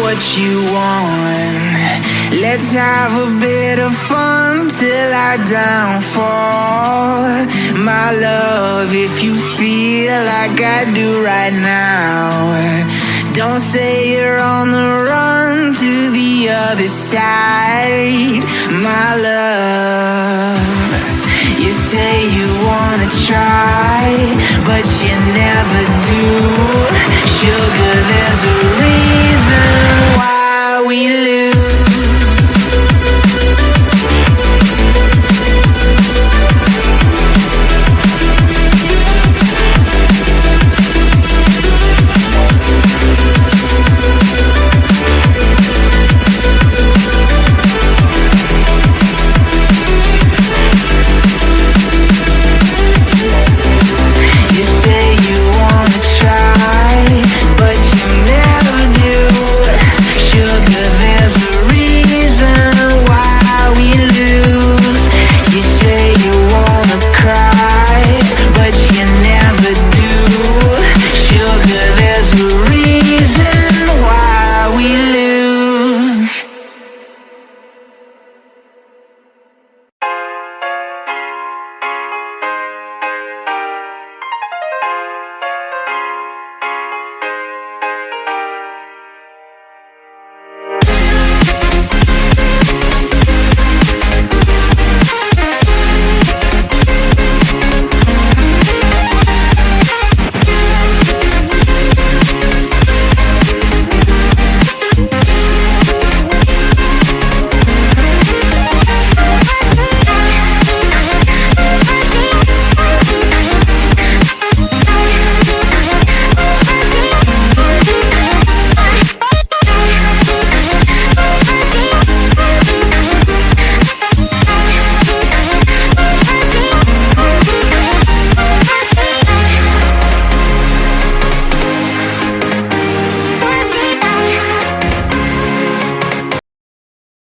what you want. Let's have a bit of fun till I downfall. My love, if you feel like I do right now, don't say you're on the run to the other side. My love, you say you wanna try, but you never do. Sugar, there's a reason